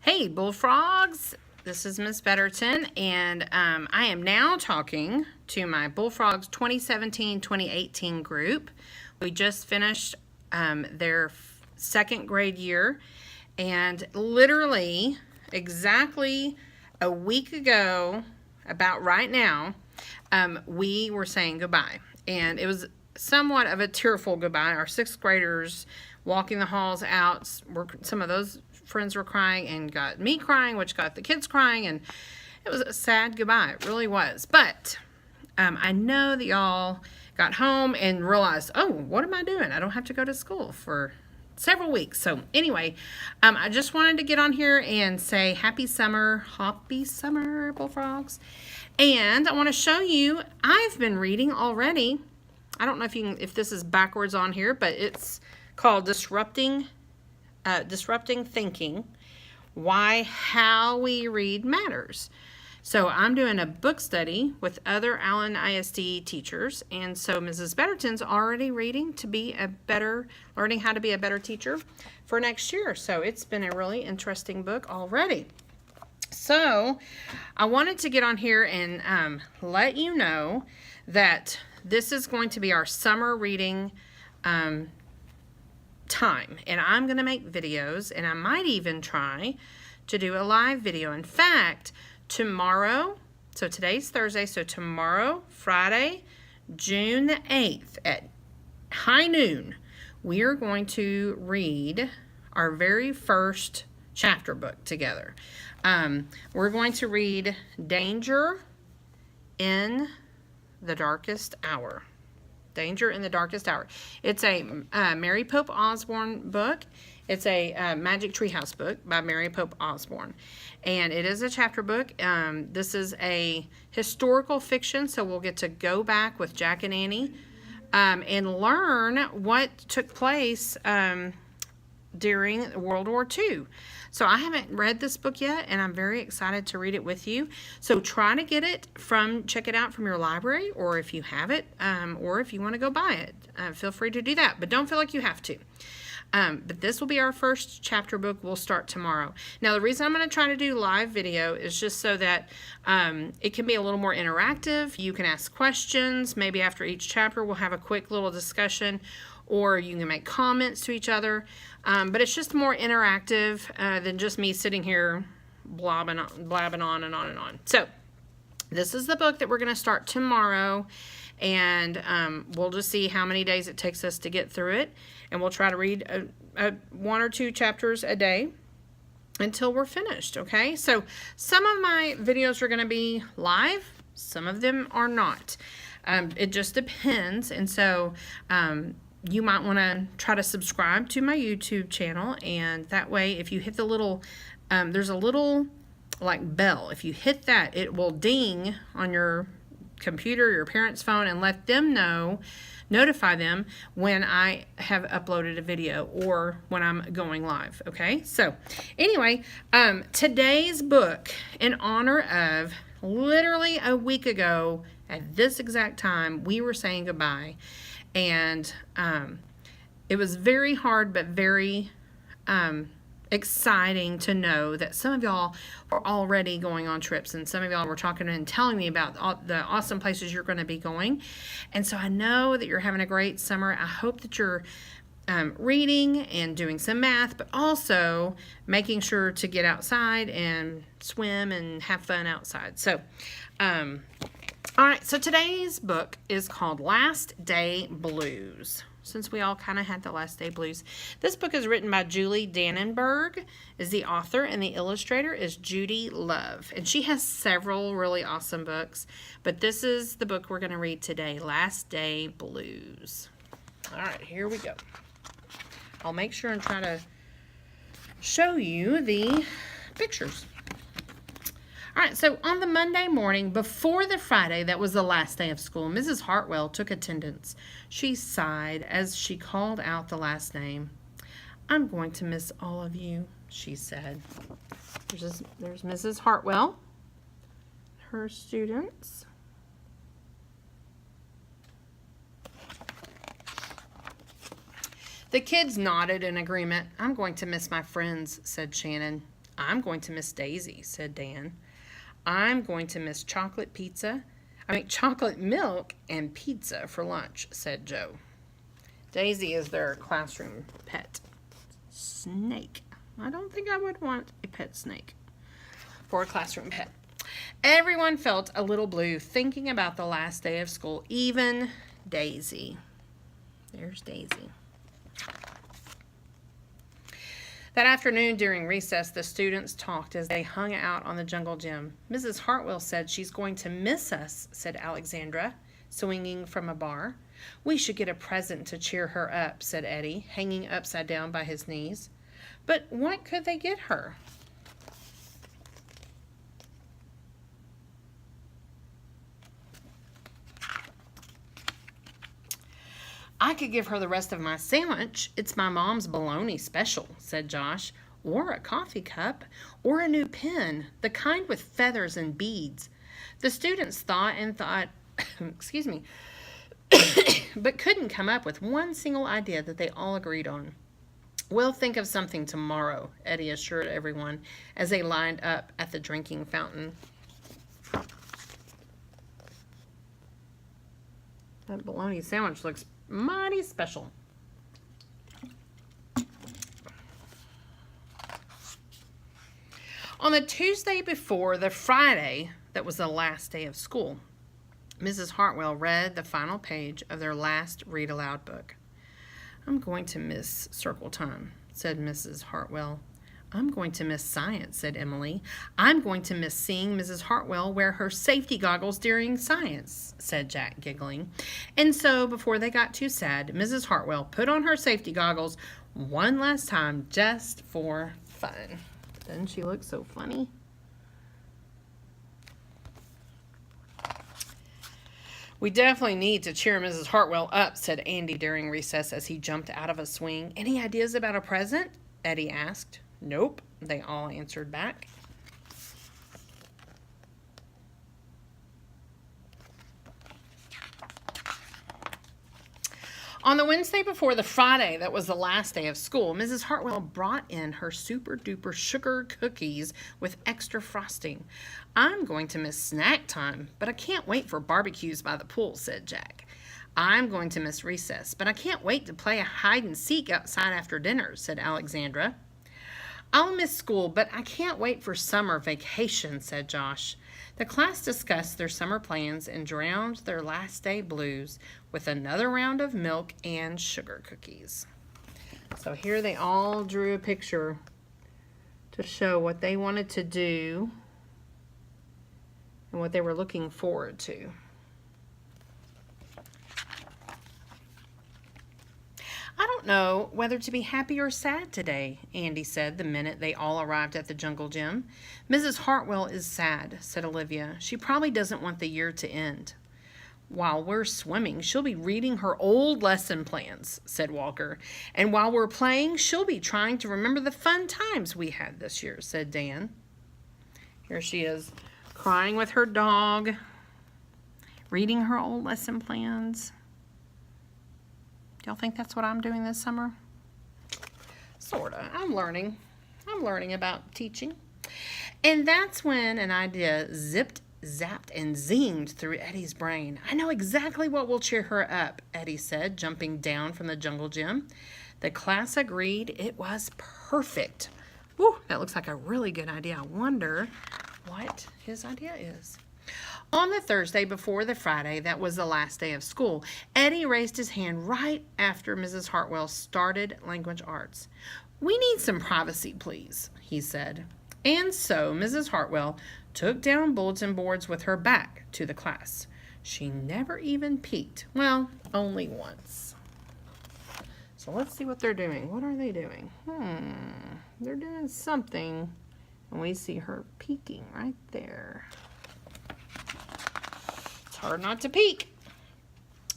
Hey, Bullfrogs! This is Miss Betterton, and I am now talking to my Bullfrogs 2017-2018 group. We just finished their second grade year, and literally exactly a week ago, about right now, we were saying goodbye. And it was somewhat of a tearful goodbye. Our sixth graders walking the halls out, some of those friends were crying and got me crying, which got the kids crying, and it was a sad goodbye. It really was. But I know that y'all got home and realized, oh, what am I doing? I don't have to go to school for several weeks. So anyway, I just wanted to get on here and say happy summer, Bullfrogs. And I want to show you, I've been reading already. I don't know if this is backwards on here, but it's called Disrupting Thinking, How We Read Matters. So I'm doing a book study with other Allen ISD teachers, and so Mrs. Betterton's already reading to be learning how to be a better teacher for next year. So it's been a really interesting book already. So I wanted to get on here and let you know that this is going to be our summer reading time, and I'm going to make videos, and I might even try to do a live video. In fact, tomorrow, so today's Thursday, so tomorrow, Friday, June the 8th at high noon, we are going to read our very first chapter book together. We're going to read Danger in the Darkest Hour. Danger in the Darkest Hour. It's a Mary Pope Osborne book. It's a Magic Treehouse book by Mary Pope Osborne. And it is a chapter book. This is a historical fiction, so we'll get to go back with Jack and Annie and learn what took place during World War II. So I haven't read this book yet, and I'm very excited to read it with you. So try to check it out from your library, or if you have it, or if you want to go buy it, feel free to do that. But don't feel like you have to. But this will be our first chapter book. We'll start tomorrow. Now, the reason I'm going to try to do live video is just so that it can be a little more interactive. You can ask questions. Maybe after each chapter, we'll have a quick little discussion, or you can make comments to each other. But it's just more interactive than just me sitting here blabbing on and on and on. So this is the book that we're going to start tomorrow, and we'll just see how many days it takes us to get through it, and we'll try to read one or two chapters a day until we're finished, okay? So some of my videos are going to be live, some of them are not. It just depends, and so you might want to try to subscribe to my YouTube channel, and that way if you hit the little, there's a little like bell. If you hit that, it will ding on your computer, your parents' phone, and let them know, notify them when I have uploaded a video or when I'm going live, okay? So anyway, today's book, in honor of literally a week ago at this exact time, we were saying goodbye. And it was very hard, but very exciting to know that some of y'all are already going on trips, and some of y'all were talking and telling me about all the awesome places you're going to be going. And so I know that you're having a great summer. I hope that you're reading and doing some math, but also making sure to get outside and swim and have fun outside. So all right, so today's book is called Last Day Blues, since we all kind of had the last day blues. This book is written by Julie Danneberg, is the author, and the illustrator is Judy Love. And she has several really awesome books, but this is the book we're going to read today, Last Day Blues. All right, here we go. I'll make sure and try to show you the pictures. All right, so on the Monday morning before the Friday that was the last day of school, Mrs. Hartwell took attendance. She sighed as she called out the last name. "I'm going to miss all of you," she said. There's Mrs. Hartwell, her students. The kids nodded in agreement. "I'm going to miss my friends," said Shannon. I'm going to miss Daisy, said Dan. I'm going to miss chocolate milk and pizza for lunch, said Joe. Daisy is their classroom pet snake. I don't think I would want a pet snake for a classroom pet. Everyone felt a little blue thinking about the last day of school, even Daisy. There's Daisy. That afternoon during recess, the students talked as they hung out on the jungle gym. Mrs. Hartwell said she's going to miss us, said Alexandra, swinging from a bar. We should get a present to cheer her up, said Eddie, hanging upside down by his knees. But what could they get her? I could give her the rest of my sandwich. It's my mom's bologna special, said Josh. Or a coffee cup, or a new pen, the kind with feathers and beads. The students thought and thought, excuse me, but couldn't come up with one single idea that they all agreed on. We'll think of something tomorrow, Eddie assured everyone as they lined up at the drinking fountain. That bologna sandwich looks mighty special. On the Tuesday before the Friday that was the last day of school, Mrs. Hartwell read the final page of their last read-aloud book. I'm going to miss circle time, said Mrs. Hartwell. I'm going to miss science, said Emily. I'm going to miss seeing Mrs. Hartwell wear her safety goggles during science, said Jack, giggling. And so, before they got too sad, Mrs. Hartwell put on her safety goggles one last time just for fun. Doesn't she look so funny? We definitely need to cheer Mrs. Hartwell up, said Andy during recess as he jumped out of a swing. Any ideas about a present? Eddie asked. Nope, they all answered back. On the Wednesday before the Friday that was the last day of school, Mrs. Hartwell brought in her super-duper sugar cookies with extra frosting. I'm going to miss snack time, but I can't wait for barbecues by the pool, said Jack. I'm going to miss recess, but I can't wait to play a hide-and-seek outside after dinner, said Alexandra. I'll miss school, but I can't wait for summer vacation, said Josh. The class discussed their summer plans and drowned their last day blues with another round of milk and sugar cookies. So here they all drew a picture to show what they wanted to do and what they were looking forward to. I don't know whether to be happy or sad today, Andy said the minute they all arrived at the jungle gym. Mrs. Hartwell is sad, said Olivia. She probably doesn't want the year to end. While we're swimming, she'll be reading her old lesson plans, said Walker. And while we're playing, she'll be trying to remember the fun times we had this year, said Dan. Here she is, crying with her dog, reading her old lesson plans. Y'all think that's what I'm doing this summer? Sorta. I'm learning. I'm learning about teaching. And that's when an idea zipped, zapped, and zinged through Eddie's brain. I know exactly what will cheer her up, Eddie said, jumping down from the jungle gym. The class agreed it was perfect. Whew, that looks like a really good idea. I wonder what his idea is. On the Thursday before the Friday that was the last day of school, Eddie raised his hand right after Mrs. Hartwell started language arts. We need some privacy, please, he said. And so Mrs. Hartwell took down bulletin boards with her back to the class. She never even peeked. Well, only once. So let's see what they're doing. What are they doing? They're doing something. And we see her peeking right there. Hard not to peek.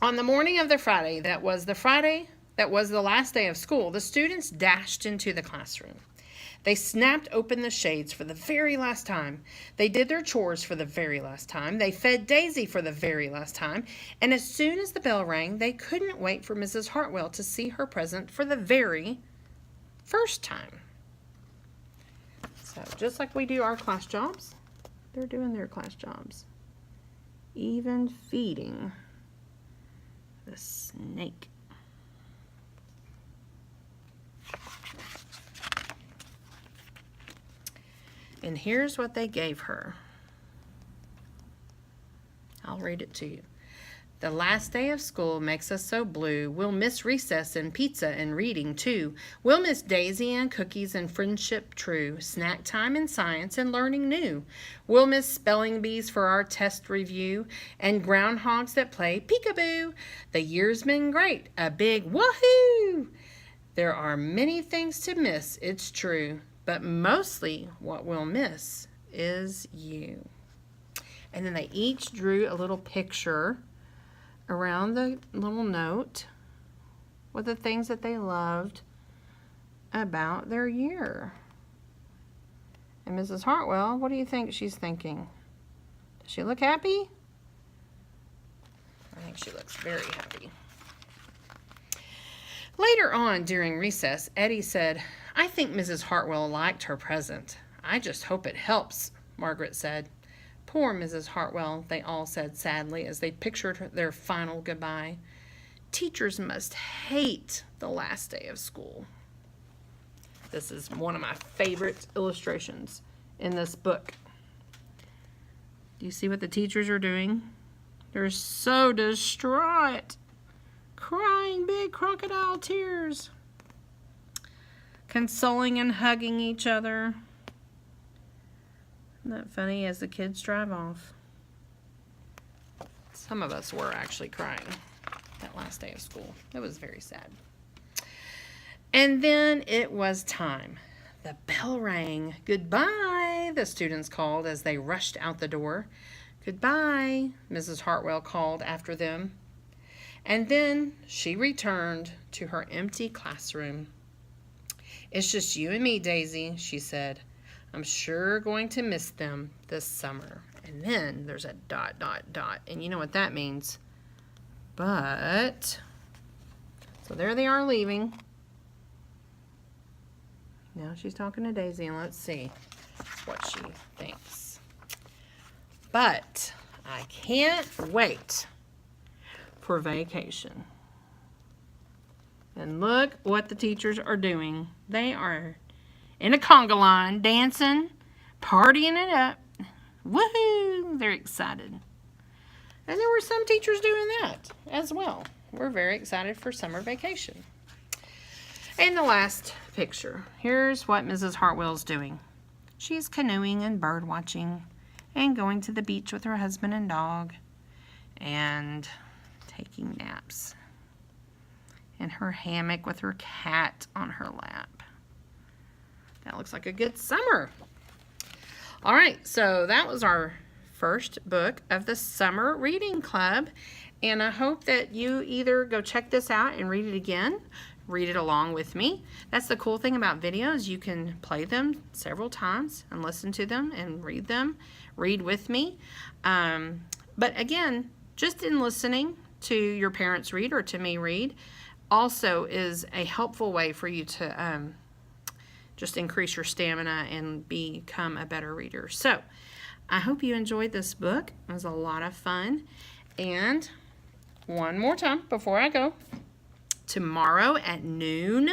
On the morning of the Friday that was the last day of school, the students dashed into the classroom. They snapped open the shades for the very last time. They did their chores for the very last time. They fed Daisy for the very last time. And as soon as the bell rang, they couldn't wait for Mrs. Hartwell to see her present for the very first time. So just like we do our class jobs, they're doing their class jobs. Even feeding the snake. And here's what they gave her. I'll read it to you. The last day of school makes us so blue. We'll miss recess and pizza and reading too. We'll miss Daisy and cookies and friendship true. Snack time and science and learning new. We'll miss spelling bees for our test review and groundhogs that play peekaboo. The year's been great. A big woohoo! There are many things to miss, it's true. But mostly what we'll miss is you. And then they each drew a little picture around the little note with the things that they loved about their year. And Mrs. Hartwell, what do you think she's thinking? Does she look happy? I think she looks very happy. Later on during recess, Eddie said, I think Mrs. Hartwell liked her present. I just hope it helps, Margaret said. Poor Mrs. Hartwell, they all said sadly as they pictured their final goodbye. Teachers must hate the last day of school. This is one of my favorite illustrations in this book. Do you see what the teachers are doing? They're so distraught, crying big crocodile tears, consoling and hugging each other. Isn't that funny as the kids drive off? Some of us were actually crying that last day of school. It was very sad. And then it was time. The bell rang. Goodbye, the students called as they rushed out the door. Goodbye, Mrs. Hartwell called after them. And then she returned to her empty classroom. It's just you and me, Daisy, she said. I'm sure going to miss them this summer. And then there's a ... And you know what that means. But, so there they are leaving. Now she's talking to Daisy, and let's see what she thinks. But I can't wait for vacation. And look what the teachers are doing. They are in a conga line, dancing, partying it up. Woohoo! They're excited. And there were some teachers doing that as well. We're very excited for summer vacation. And the last picture. Here's what Mrs. Hartwell's doing. She's canoeing and bird watching and going to the beach with her husband and dog and taking naps in her hammock with her cat on her lap. That looks like a good summer. All right, so that was our first book of the Summer Reading Club. And I hope that you either go check this out and read it again, read it along with me. That's the cool thing about videos. You can play them several times and listen to them and read them. Read with me. But again, just in listening to your parents read or to me read also is a helpful way for you to just increase your stamina and become a better reader. So I hope you enjoyed this book. It was a lot of fun. And one more time before I go, tomorrow at noon,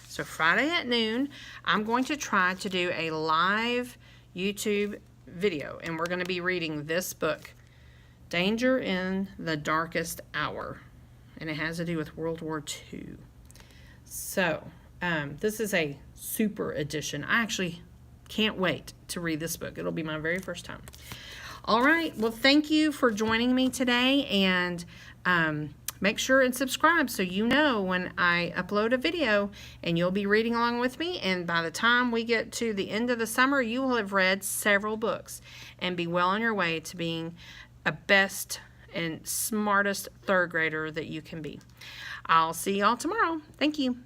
so Friday at noon, I'm going to try to do a live YouTube video, and we're going to be reading this book, Danger in the Darkest Hour, and it has to do with World War II. So this is a super edition. I actually can't wait to read this book. It'll be my very first time. All right, well, thank you for joining me today, and make sure and subscribe so you know when I upload a video, and you'll be reading along with me. And by the time we get to the end of the summer, you will have read several books and be well on your way to being a best and smartest third grader that you can be. I'll see y'all tomorrow. Thank you.